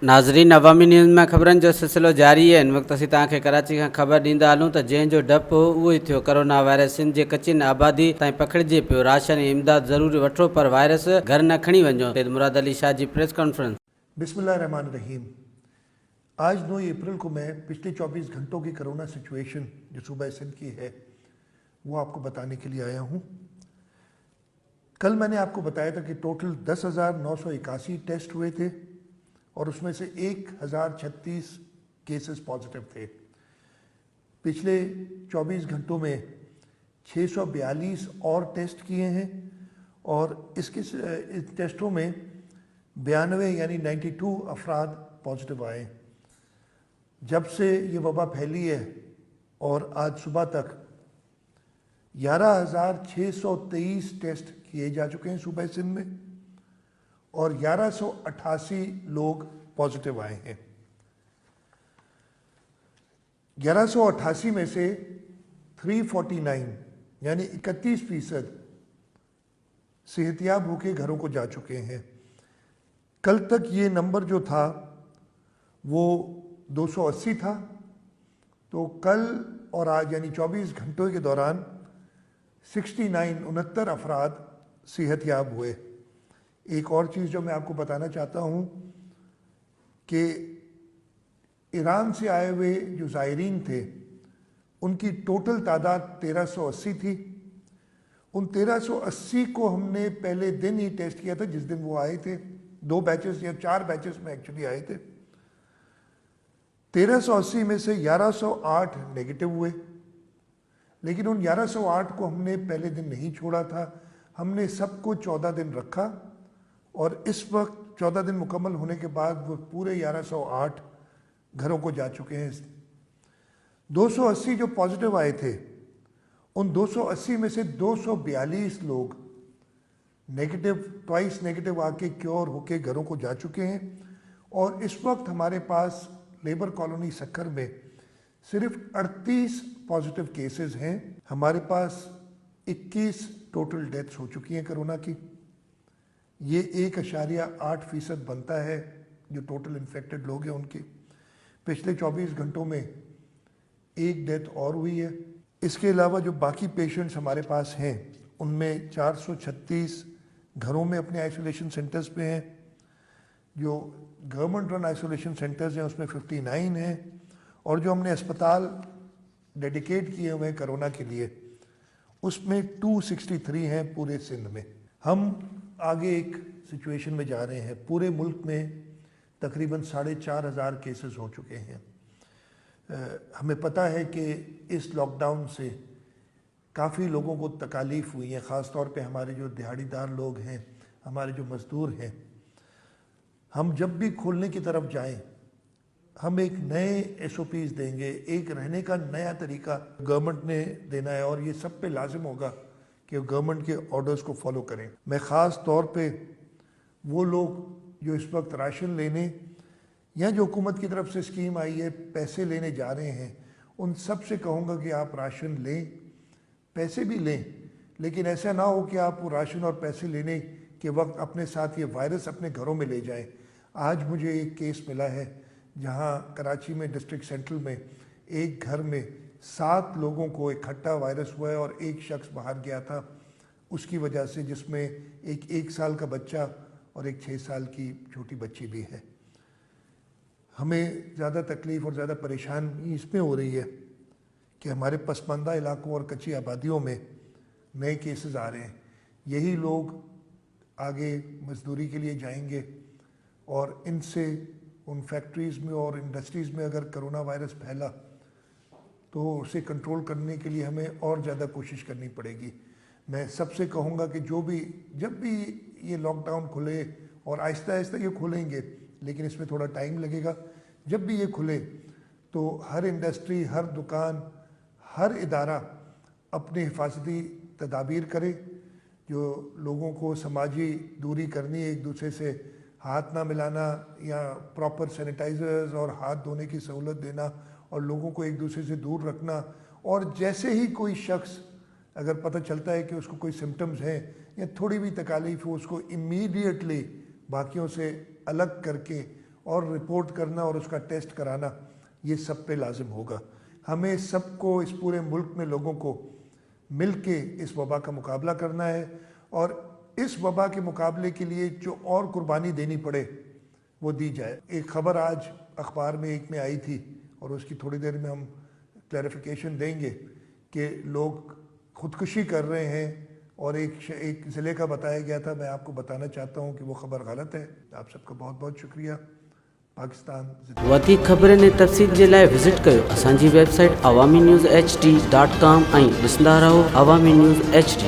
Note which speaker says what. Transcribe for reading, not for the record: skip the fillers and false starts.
Speaker 1: नाज़रीन, अवामी न्यूज़ में ख़बरनि जो सिलसिलो जारी है। इन वक्त असीं तव्हांखे कराची खां ख़बर ॾींदा हलूं त जंहिंजो डपु हो उहो ई थियो। कोरोना वायरस सिंध जे कचिन आबादी ताईं पखिड़िजे पियो। राशन ऐं इमदाद ज़रूरी वठो पर वायरस घर न खणी वञो। Syed Murad Ali Shah ji press conference.
Speaker 2: बिस्मिल्लाहिर्रहमानिर्रहीम। आज 9 अप्रैल को मैं पिछले 24 घंटों की कोरोना सिचुएशन जो सूबा सिंध की है वो आपको बताने के लिए आया हूँ। कल मैंने आपको बताया था कि टोटल 10,981 टेस्ट हुए थे और उसमें से 1,036 केसेस पॉजिटिव थे। पिछले 24 घंटों में 642 और टेस्ट किए हैं और इस टेस्टों में 92 यानी 92 अफराद पॉजिटिव आए। जब से ये वबा फैली है और आज सुबह तक 11,623 टेस्ट किए जा चुके हैं सूबा सिंध में और 1188 लोग पॉजिटिव आए हैं। 1188 में से 349 यानी 31% सेहतियाब होकर घरों को जा चुके हैं। कल तक ये नंबर जो था वो 280 था। तो कल और आज यानी 24 घंटों के दौरान 69 अफराद सेहतियाब हुए। एक और चीज़ जो मैं आपको बताना चाहता हूँ कि ईरान से आए हुए जो ज़ायरीन थे उनकी टोटल तादाद 1380 थी। उन 1380 को हमने पहले दिन ही टेस्ट किया था जिस दिन वो आए थे। 2 बैचेस या 4 बैचेस में एक्चुअली आए थे। 1380 में से 1108 नेगेटिव हुए, लेकिन उन 1108 को हमने पहले दिन नहीं छोड़ा था। हमने सबको 14 दिन रखा और इस वक्त 14 दिन मुकम्मल होने के बाद वो पूरे 1108 घरों को जा चुके हैं। 280 जो पॉजिटिव आए थे उन 280 में से 242 लोग नेगेटिव ट्वाइस नेगेटिव आके क्योर होके घरों को जा चुके हैं और इस वक्त हमारे पास लेबर कॉलोनी सक्खर में सिर्फ 38 पॉजिटिव केसेस हैं। हमारे पास 21 टोटल डेथ्स हो चुकी हैं कोरोना की। ये 1.8% बनता है जो टोटल इन्फेक्टेड लोग हैं उनके। पिछले 24 घंटों में एक डेथ और हुई है। इसके अलावा जो बाकी पेशेंट्स हमारे पास हैं उनमें 436 घरों में अपने आइसोलेशन सेंटर्स पे हैं। जो गवर्नमेंट रन आइसोलेशन सेंटर्स हैं उसमें 59 हैं और जो हमने अस्पताल डेडिकेट किए हुए हैं कोरोना के लिए उसमें 263 हैं पूरे सिंध में। हम आगे एक सिचुएशन में जा रहे हैं। पूरे मुल्क में तकरीबन 4,500 केसेस हो चुके हैं। हमें पता है कि इस लॉकडाउन से काफ़ी लोगों को तकालीफ हुई है, ख़ास तौर पे हमारे जो दिहाड़ीदार लोग हैं, हमारे जो मज़दूर हैं। हम जब भी खोलने की तरफ जाएं हम एक नए SOPs देंगे, एक रहने का नया तरीका गवर्नमेंट ने देना है और ये सब पे लाजिम होगा कि गवर्नमेंट के ऑर्डर्स को फॉलो करें। मैं ख़ास तौर पे वो लोग जो इस वक्त राशन लेने या जो हुकूमत की तरफ से स्कीम आई है पैसे लेने जा रहे हैं उन सब से कहूँगा कि आप राशन लें, पैसे भी लें, लेकिन ऐसा ना हो कि आप वो राशन और पैसे लेने के वक्त अपने साथ ये वायरस अपने घरों में ले जाएं। आज मुझे एक केस मिला है जहाँ कराची में डिस्ट्रिक्ट सेंट्रल में एक घर में 7 लोगों को इकट्ठा वायरस हुआ है और एक शख्स बाहर गया था उसकी वजह से, जिसमें एक 1 साल का बच्चा और एक 6 साल की छोटी बच्ची भी है। हमें ज़्यादा तकलीफ़ और ज़्यादा परेशानी इसमें हो रही है कि हमारे पसमानदा इलाकों और कच्ची आबादियों में नए केसेस आ रहे हैं। यही लोग आगे मजदूरी के लिए जाएंगे और इनसे उन फैक्ट्रीज़ में और इंडस्ट्रीज़ में अगर कोरोना वायरस फैला तो उसे कंट्रोल करने के लिए हमें और ज़्यादा कोशिश करनी पड़ेगी। मैं सबसे कहूँगा कि जब भी ये लॉकडाउन खुले और आहिस्ता आहिस्ता ये खुलेंगे लेकिन इसमें थोड़ा टाइम लगेगा। जब भी ये खुले तो हर इंडस्ट्री, हर दुकान, हर इदारा अपने हिफाजती तदाबीर करे। जो लोगों को समाजी दूरी करनी है, एक दूसरे से हाथ ना मिलाना या प्रॉपर सैनिटाइजर्स और हाथ धोने की सहूलत देना और लोगों को एक दूसरे से दूर रखना। और जैसे ही कोई शख्स अगर पता चलता है कि उसको कोई सिम्टम्स हैं या थोड़ी भी तकालीफ हो उसको इमीडिएटली बाकियों से अलग करके और रिपोर्ट करना और उसका टेस्ट कराना ये सब पे लाजिम होगा। हमें सबको, इस पूरे मुल्क में लोगों को मिल के इस वबा का मुकाबला करना है, और इस वबा के मुकाबले के लिए जो और कुर्बानी देनी पड़े वो दी जाए। एक ख़बर आज अखबार में एक में आई थी और उसकी थोड़ी देर में हम क्लैरिफिकेशन देंगे कि लोग ख़ुदकुशी कर रहे हैं, और एक ज़िले का बताया गया था। मैं आपको बताना चाहता हूँ कि वो ख़बर गलत है। आप सबका बहुत बहुत शुक्रिया। पाकिस्तान
Speaker 1: वधीक ख़बरनि ऐं तफ़सील जे लाइ विज़िट कयो असांजी वेबसाइट awamiNewsHD.com ऐं ॾिसंदा रहो अवामी न्यूज़ HD।